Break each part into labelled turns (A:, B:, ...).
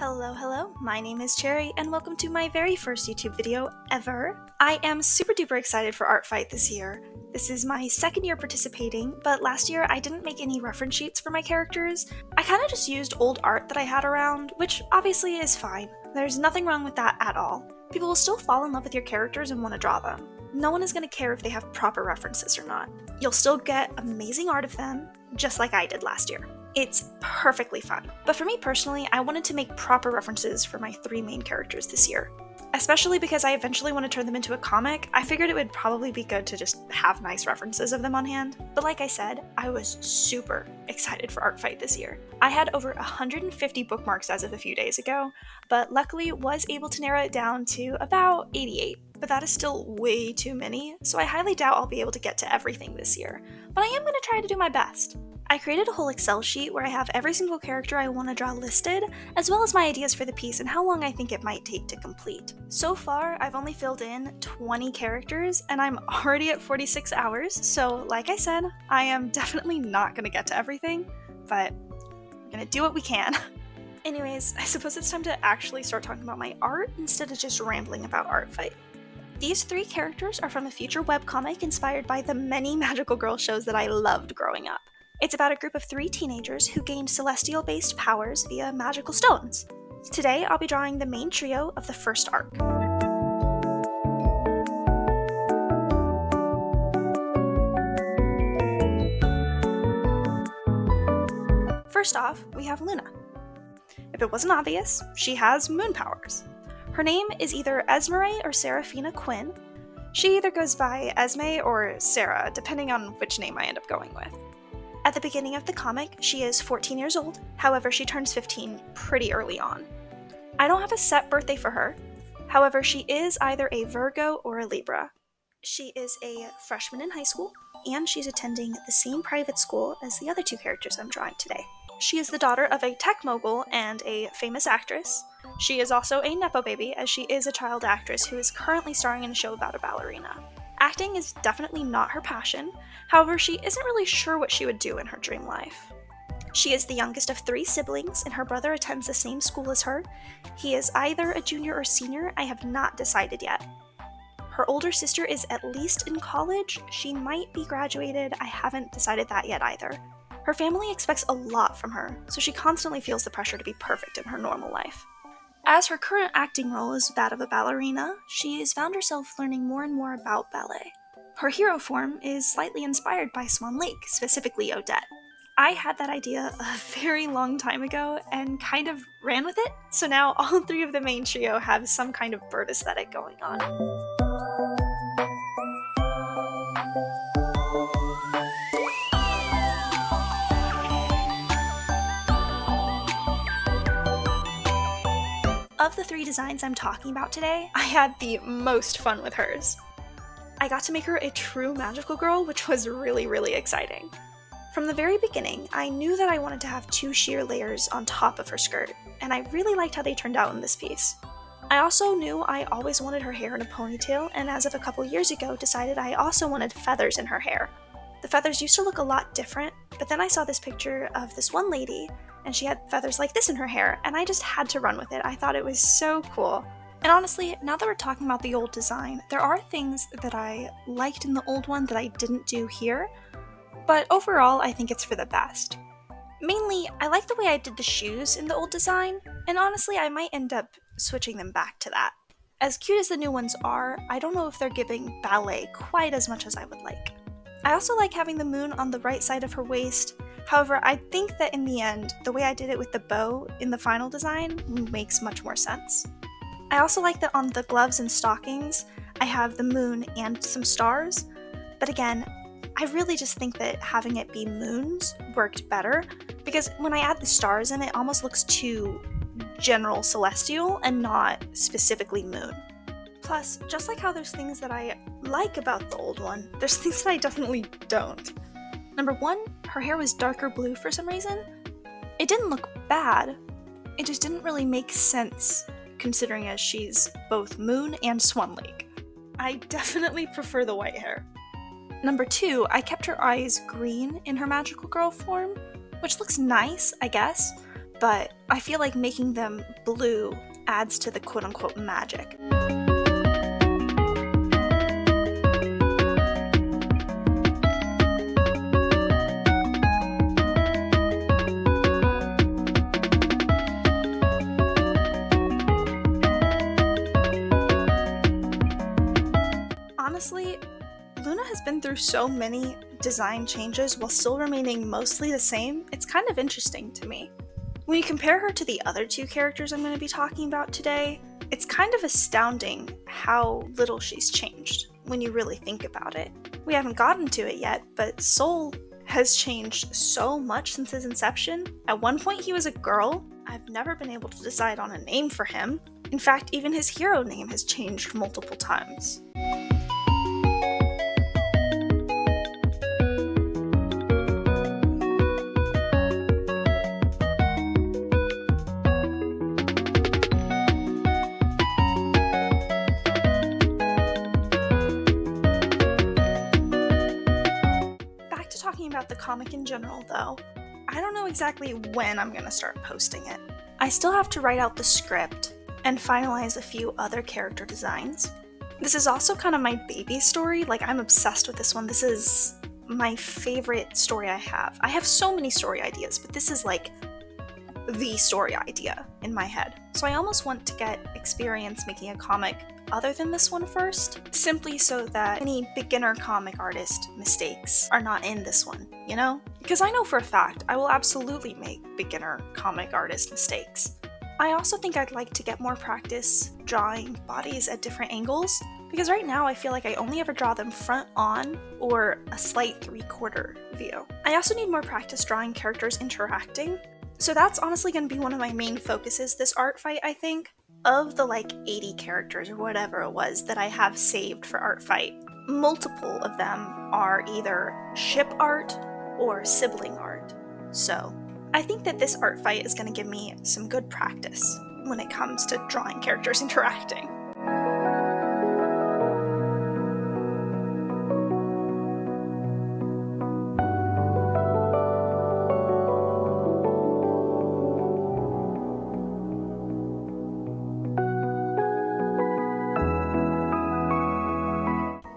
A: Hello, my name is Cherry, and welcome to my very first YouTube video ever. I am super duper excited for Art Fight this year. This is my second year participating, but last year I didn't make any reference sheets for my characters. I kind of just used old art that I had around, which obviously is fine. There's nothing wrong with that at all. People will still fall in love with your characters and want to draw them. No one is going to care if they have proper references or not. You'll still get amazing art of them, just like I did last year. It's perfectly fun. But for me personally, I wanted to make proper references for my three main characters this year. Especially because I eventually want to turn them into a comic, I figured it would probably be good to just have nice references of them on hand. But like I said, I was super excited for Art Fight this year. I had over 150 bookmarks as of a few days ago, but luckily was able to narrow it down to about 88. But that is still way too many, so I highly doubt I'll be able to get to everything this year. But I am going to try to do my best. I created a whole Excel sheet where I have every single character I want to draw listed, as well as my ideas for the piece and how long I think it might take to complete. So far, I've only filled in 20 characters, and I'm already at 46 hours, so like I said, I am definitely not going to get to everything, but we're going to do what we can. Anyways, I suppose it's time to actually start talking about my art instead of just rambling about Art Fight. These three characters are from a future webcomic inspired by the many magical girl shows that I loved growing up. It's about a group of three teenagers who gained celestial-based powers via magical stones. Today, I'll be drawing the main trio of the first arc. First off, we have Luna. If it wasn't obvious, she has moon powers. Her name is either Esmeralda or Seraphina Quinn. She either goes by Esme or Sarah, depending on which name I end up going with. At the beginning of the comic, she is 14 years old, however she turns 15 pretty early on. I don't have a set birthday for her, however she is either a Virgo or a Libra. She is a freshman in high school, and she's attending the same private school as the other two characters I'm drawing today. She is the daughter of a tech mogul and a famous actress. She is also a Nepo baby, as she is a child actress who is currently starring in a show about a ballerina. Acting is definitely not her passion, however she isn't really sure what she would do in her dream life. She is the youngest of three siblings, and her brother attends the same school as her. He is either a junior or senior, I have not decided yet. Her older sister is at least in college, she might be graduated, I haven't decided that yet either. Her family expects a lot from her, so she constantly feels the pressure to be perfect in her normal life. As her current acting role is that of a ballerina, she has found herself learning more and more about ballet. Her hero form is slightly inspired by Swan Lake, specifically Odette. I had that idea a very long time ago and kind of ran with it, so now all three of the main trio have some kind of bird aesthetic going on. Of the three designs I'm talking about today, I had the most fun with hers. I got to make her a true magical girl, which was really exciting. From the very beginning, I knew that I wanted to have two sheer layers on top of her skirt, and I really liked how they turned out in this piece. I also knew I always wanted her hair in a ponytail, and as of a couple years ago, decided I also wanted feathers in her hair. The feathers used to look a lot different, but then I saw this picture of this one lady, and she had feathers like this in her hair, and I just had to run with it. I thought it was so cool. And honestly, now that we're talking about the old design, there are things that I liked in the old one that I didn't do here, but overall I think it's for the best. Mainly, I like the way I did the shoes in the old design, and honestly I might end up switching them back to that. As cute as the new ones are, I don't know if they're giving ballet quite as much as I would like. I also like having the moon on the right side of her waist. However, I think that in the end, the way I did it with the bow in the final design makes much more sense. I also like that on the gloves and stockings, I have the moon and some stars, but again, I really just think that having it be moons worked better, because when I add the stars in, it almost looks too general celestial and not specifically moon. Plus, just like how there's things that I like about the old one, there's things that I definitely don't. Number one, her hair was darker blue for some reason. It didn't look bad, it just didn't really make sense considering as she's both Moon and Swan Lake. I definitely prefer the white hair. Number two, I kept her eyes green in her magical girl form, which looks nice, I guess, but I feel like making them blue adds to the quote-unquote magic. Honestly, Luna has been through so many design changes while still remaining mostly the same. It's kind of interesting to me. When you compare her to the other two characters I'm going to be talking about today, it's kind of astounding how little she's changed when you really think about it. We haven't gotten to it yet, but Sol has changed so much since his inception. At one point he was a girl. I've never been able to decide on a name for him. In fact, even his hero name has changed multiple times. About the comic in general, though, I don't know exactly when I'm gonna start posting it. I still have to write out the script and finalize a few other character designs. This is also kind of my baby story. Like, I'm obsessed with this one. This is my favorite story I have. I have so many story ideas, but this is like the story idea in my head. So I almost want to get experience making a comic other than this one first, simply so that any beginner comic artist mistakes are not in this one, you know? Because I know for a fact I will absolutely make beginner comic artist mistakes. I also think I'd like to get more practice drawing bodies at different angles, because right now I feel like I only ever draw them front on or a slight 3/4 view. I also need more practice drawing characters interacting, so that's honestly going to be one of my main focuses this art fight, I think. Of the like 80 characters or whatever it was that I have saved for art fight, multiple of them are either ship art or sibling art. So I think that this art fight is going to give me some good practice when it comes to drawing characters interacting.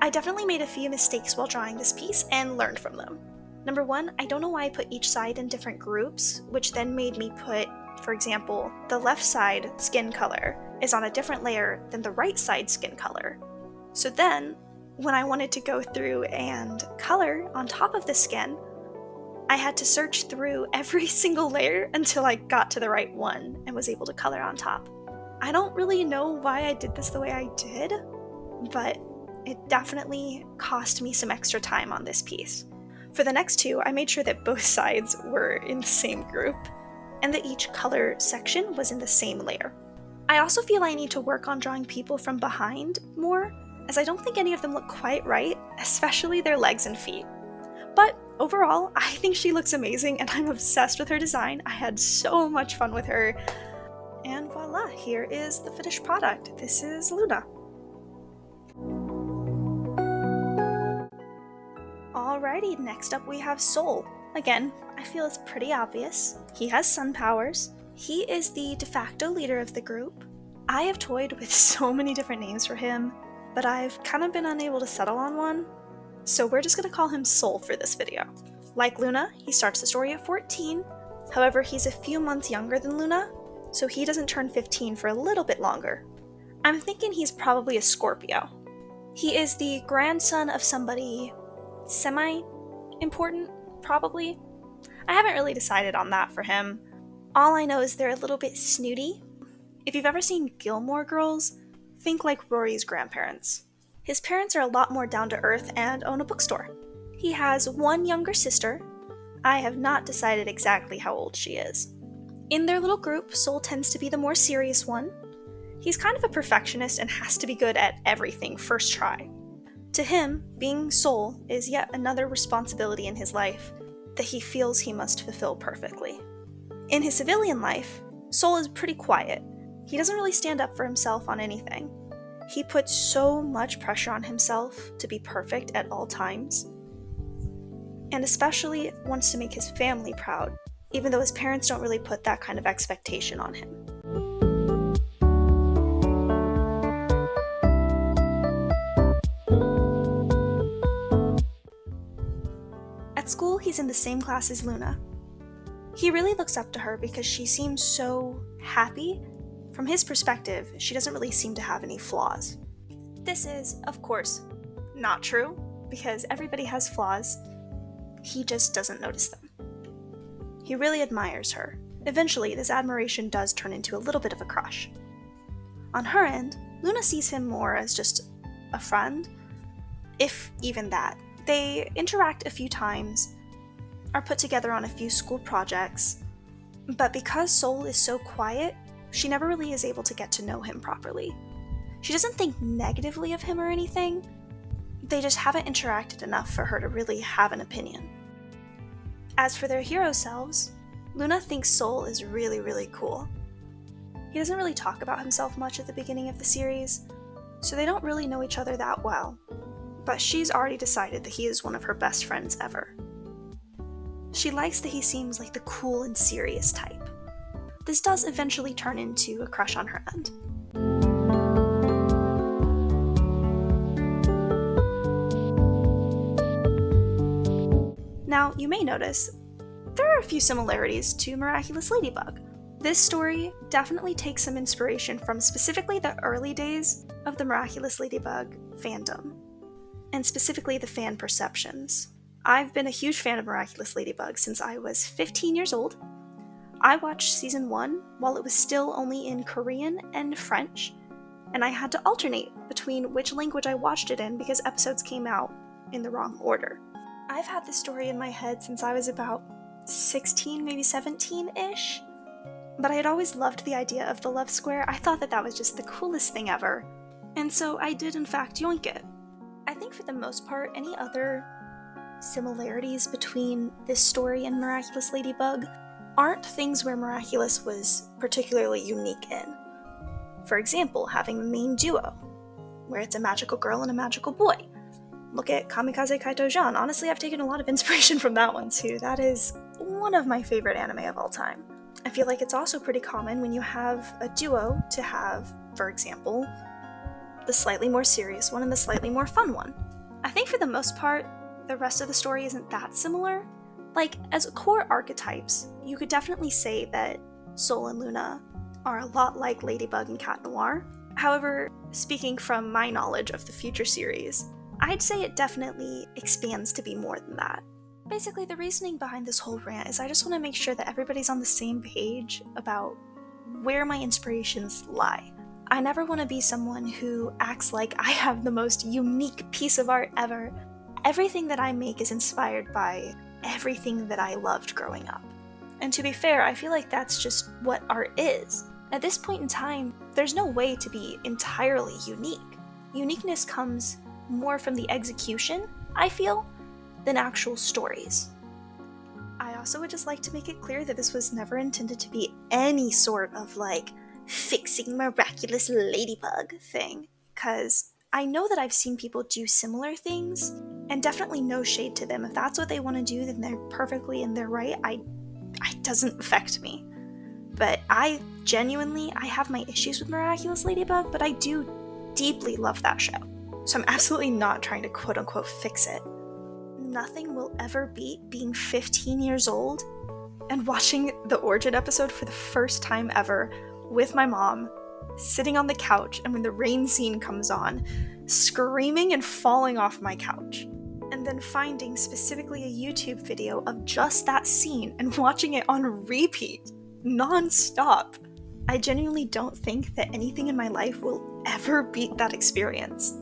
A: I definitely made a few mistakes while drawing this piece and learned from them. Number one, I don't know why I put each side in different groups, which then made me put, for example, the left side skin color is on a different layer than the right side skin color. So then, when I wanted to go through and color on top of the skin, I had to search through every single layer until I got to the right one and was able to color on top. I don't really know why I did this the way I did, but it definitely cost me some extra time on this piece. For the next two, I made sure that both sides were in the same group, and that each color section was in the same layer. I also feel I need to work on drawing people from behind more, as I don't think any of them look quite right, especially their legs and feet. But overall, I think she looks amazing, and I'm obsessed with her design. I had so much fun with her, and voila, here is the finished product. This is Luna. Alrighty, next up we have Sol. Again, I feel it's pretty obvious. He has sun powers. He is the de facto leader of the group. I have toyed with so many different names for him, but I've kind of been unable to settle on one, so we're just gonna call him Sol for this video. Like Luna, he starts the story at 14, however he's a few months younger than Luna, so he doesn't turn 15 for a little bit longer. I'm thinking he's probably a Scorpio. He is the grandson of somebody semi-important, probably. I haven't really decided on that for him. All I know is they're a little bit snooty. If you've ever seen Gilmore Girls, think like Rory's grandparents. His parents are a lot more down to earth and own a bookstore. He has one younger sister. I have not decided exactly how old she is. In their little group, Sol tends to be the more serious one. He's kind of a perfectionist and has to be good at everything first try. To him, being Sol is yet another responsibility in his life that he feels he must fulfill perfectly. In his civilian life, Sol is pretty quiet. He doesn't really stand up for himself on anything. He puts so much pressure on himself to be perfect at all times, and especially wants to make his family proud. even though his parents don't really put that kind of expectation on him. At school, he's in the same class as Luna. He really looks up to her because she seems so happy. From his perspective, she doesn't really seem to have any flaws. This is, of course, not true, because everybody has flaws. He just doesn't notice them. He really admires her. Eventually, this admiration does turn into a little bit of a crush. On her end, Luna sees him more as just a friend, if even that. They interact a few times, are put together on a few school projects, but because Sol is so quiet, she never really is able to get to know him properly. She doesn't think negatively of him or anything, they just haven't interacted enough for her to really have an opinion. As for their hero selves, Luna thinks Sol is really, really cool. He doesn't really talk about himself much at the beginning of the series, so they don't really know each other that well, but she's already decided that he is one of her best friends ever. She likes that he seems like the cool and serious type. This does eventually turn into a crush on her end. Now, you may notice, there are a few similarities to Miraculous Ladybug. This story definitely takes some inspiration from specifically the early days of the Miraculous Ladybug fandom, and specifically the fan perceptions. I've been a huge fan of Miraculous Ladybug since I was 15 years old. I watched season 1 while it was still only in Korean and French, and I had to alternate between which language I watched it in because episodes came out in the wrong order. I've had this story in my head since I was about 16, maybe 17-ish, but I had always loved the idea of the love square. I thought that was just the coolest thing ever, and so I did in fact yoink it. I think for the most part, any other similarities between this story and Miraculous Ladybug aren't things where Miraculous was particularly unique in. For example, having the main duo, where it's a magical girl and a magical boy. Look at Kamikaze Kaito-jan. Honestly, I've taken a lot of inspiration from that one too. That is one of my favorite anime of all time. I feel like it's also pretty common when you have a duo to have, for example, the slightly more serious one and the slightly more fun one. I think for the most part, the rest of the story isn't that similar. Like, as core archetypes, you could definitely say that Sol and Luna are a lot like Ladybug and Cat Noir. However, speaking from my knowledge of the future series, I'd say it definitely expands to be more than that. Basically, the reasoning behind this whole rant is I just want to make sure that everybody's on the same page about where my inspirations lie. I never want to be someone who acts like I have the most unique piece of art ever. Everything that I make is inspired by everything that I loved growing up. And to be fair, I feel like that's just what art is. At this point in time, there's no way to be entirely unique. Uniqueness comes more from the execution, I feel, than actual stories. I also would just like to make it clear that this was never intended to be any sort of fixing Miraculous Ladybug thing, because I know that I've seen people do similar things, and definitely no shade to them. If that's what they want to do, then they're perfectly in their right. It doesn't affect me. But I have my issues with Miraculous Ladybug, but I do deeply love that show. So I'm absolutely not trying to quote-unquote fix it. Nothing will ever beat being 15 years old and watching the Origin episode for the first time ever with my mom, sitting on the couch, and when the rain scene comes on, screaming and falling off my couch. And then finding specifically a YouTube video of just that scene and watching it on repeat, non-stop. I genuinely don't think that anything in my life will ever beat that experience.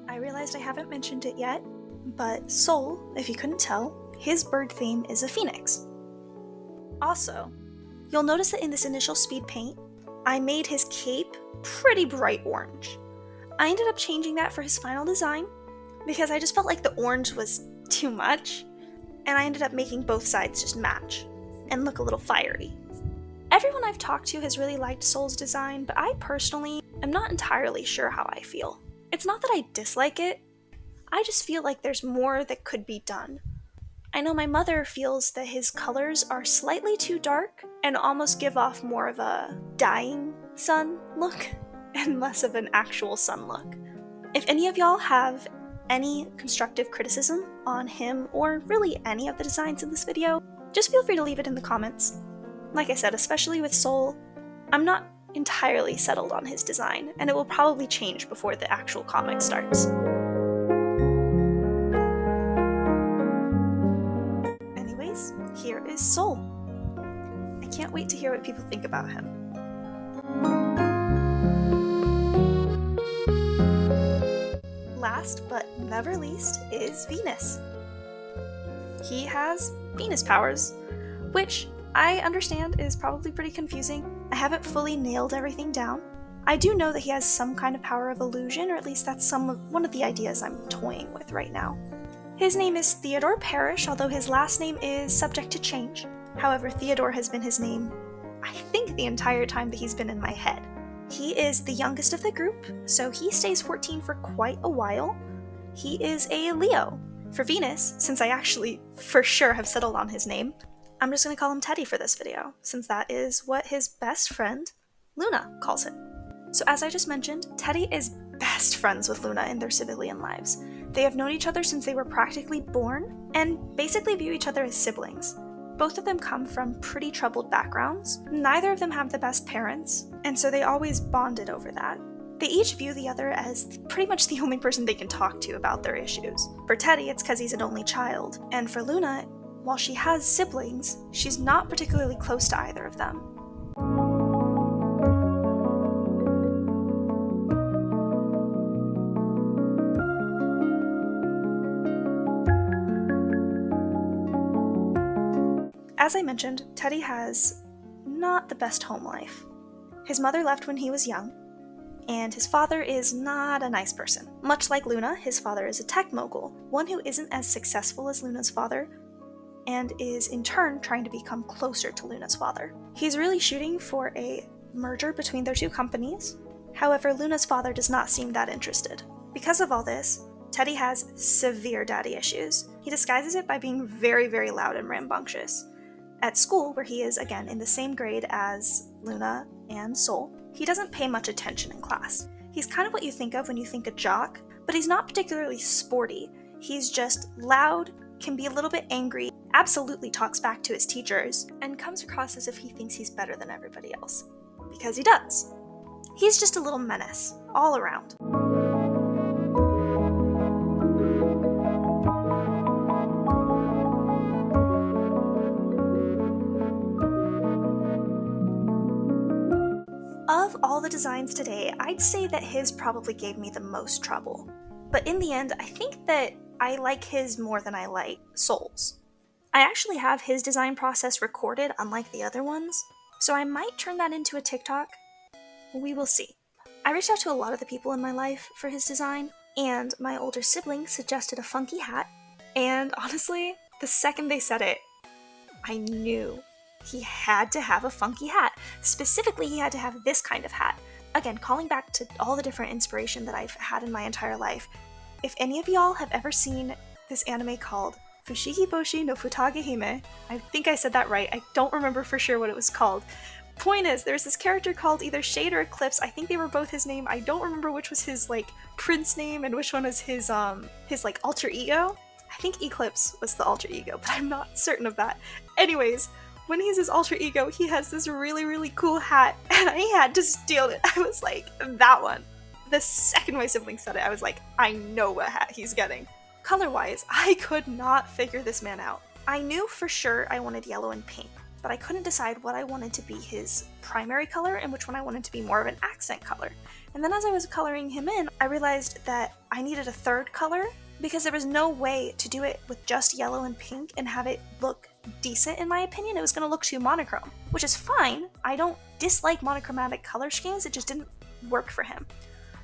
A: I realized I haven't mentioned it yet, but Sol, if you couldn't tell, his bird theme is a phoenix. Also, you'll notice that in this initial speed paint, I made his cape pretty bright orange. I ended up changing that for his final design because I just felt like the orange was too much, and I ended up making both sides just match and look a little fiery. Everyone I've talked to has really liked Sol's design, but I personally am not entirely sure how I feel. It's not that I dislike it, I just feel like there's more that could be done. I know my mother feels that his colors are slightly too dark and almost give off more of a dying sun look and less of an actual sun look. If any of y'all have any constructive criticism on him or really any of the designs in this video, just feel free to leave it in the comments. Like I said, especially with Soul, I'm not entirely settled on his design, and it will probably change before the actual comic starts. Anyways, here is Soul. I can't wait to hear what people think about him. Last but never least is Venus. He has Venus powers, which I understand is probably pretty confusing. I haven't fully nailed everything down. I do know that he has some kind of power of illusion, or at least that's one of the ideas I'm toying with right now. His name is Theodore Parrish, although his last name is subject to change. However, Theodore has been his name, I think, the entire time that he's been in my head. He is the youngest of the group, so he stays 14 for quite a while. He is a Leo. For Venus, since I actually for sure have settled on his name, I'm just going to call him Teddy for this video, since that is what his best friend, Luna, calls him. So as I just mentioned, Teddy is best friends with Luna in their civilian lives. They have known each other since they were practically born, and basically view each other as siblings. Both of them come from pretty troubled backgrounds. Neither of them have the best parents, and so they always bonded over that. They each view the other as pretty much the only person they can talk to about their issues. For Teddy, it's because he's an only child, and for Luna, while she has siblings, she's not particularly close to either of them. As I mentioned, Teddy has not the best home life. His mother left when he was young, and his father is not a nice person. Much like Luna, his father is a tech mogul, one who isn't as successful as Luna's father, and is in turn trying to become closer to Luna's father. He's really shooting for a merger between their two companies. However, Luna's father does not seem that interested. Because of all this, Teddy has severe daddy issues. He disguises it by being very, very loud and rambunctious. At school, where he is, again, in the same grade as Luna and Soul, he doesn't pay much attention in class. He's kind of what you think of when you think a jock, but he's not particularly sporty. He's just loud, can be a little bit angry, absolutely talks back to his teachers, and comes across as if he thinks he's better than everybody else. Because he does. He's just a little menace, all around. Of all the designs today, I'd say that his probably gave me the most trouble. But in the end, I think that I like his more than I like Soul's. I actually have his design process recorded, unlike the other ones, so I might turn that into a TikTok. We will see. I reached out to a lot of the people in my life for his design, and my older sibling suggested a funky hat, and honestly, the second they said it, I knew he had to have a funky hat. Specifically, he had to have this kind of hat. Again, calling back to all the different inspiration that I've had in my entire life. If any of y'all have ever seen this anime called Fushigi Boshi no Futage Hime, I think I said that right, I don't remember for sure what it was called. Point is, there's this character called either Shade or Eclipse, I think they were both his name, I don't remember which was his, prince name and which one was his alter ego. I think Eclipse was the alter ego, but I'm not certain of that. Anyways, when he's his alter ego, he has this really, really cool hat, and I had to steal it. I was like, that one. The second my sibling said it, I was like, I know what hat he's getting. Color-wise, I could not figure this man out. I knew for sure I wanted yellow and pink, but I couldn't decide what I wanted to be his primary color and which one I wanted to be more of an accent color. And then as I was coloring him in, I realized that I needed a third color because there was no way to do it with just yellow and pink and have it look decent. In my opinion, it was going to look too monochrome, which is fine. I don't dislike monochromatic color schemes, it just didn't work for him.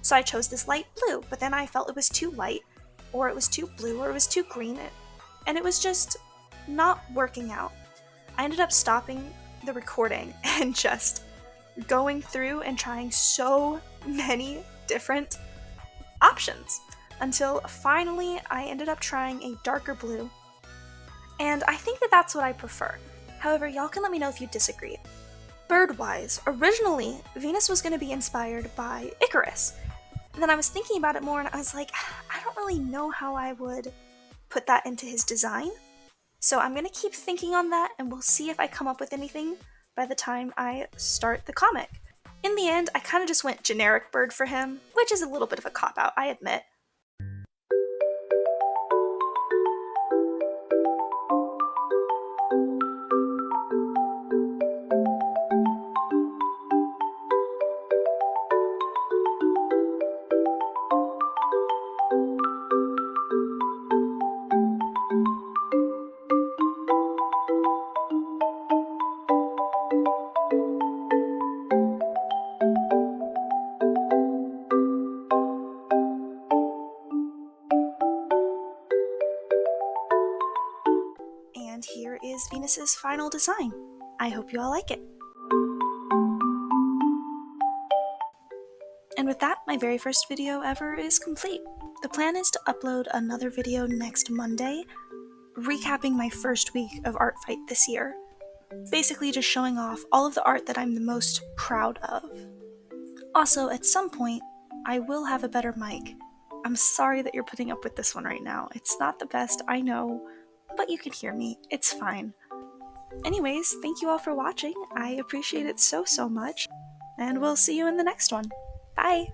A: So I chose this light blue, but then I felt it was too light, or it was too blue, or it was too green, and it was just not working out. I ended up stopping the recording and just going through and trying so many different options, until finally I ended up trying a darker blue, and I think that that's what I prefer. However, y'all can let me know if you disagree. Bird-wise, originally, Venus was going to be inspired by Icarus. And then I was thinking about it more and I was like, I don't really know how I would put that into his design. So I'm going to keep thinking on that and we'll see if I come up with anything by the time I start the comic. In the end, I kind of just went generic bird for him, which is a little bit of a cop-out, I admit. And here is Venus's final design. I hope you all like it. And with that, my very first video ever is complete. The plan is to upload another video next Monday, recapping my first week of Art Fight this year. Basically just showing off all of the art that I'm the most proud of. Also, at some point, I will have a better mic. I'm sorry that you're putting up with this one right now. It's not the best, I know, but you can hear me. It's fine. Anyways, thank you all for watching. I appreciate it so much, and we'll see you in the next one. Bye!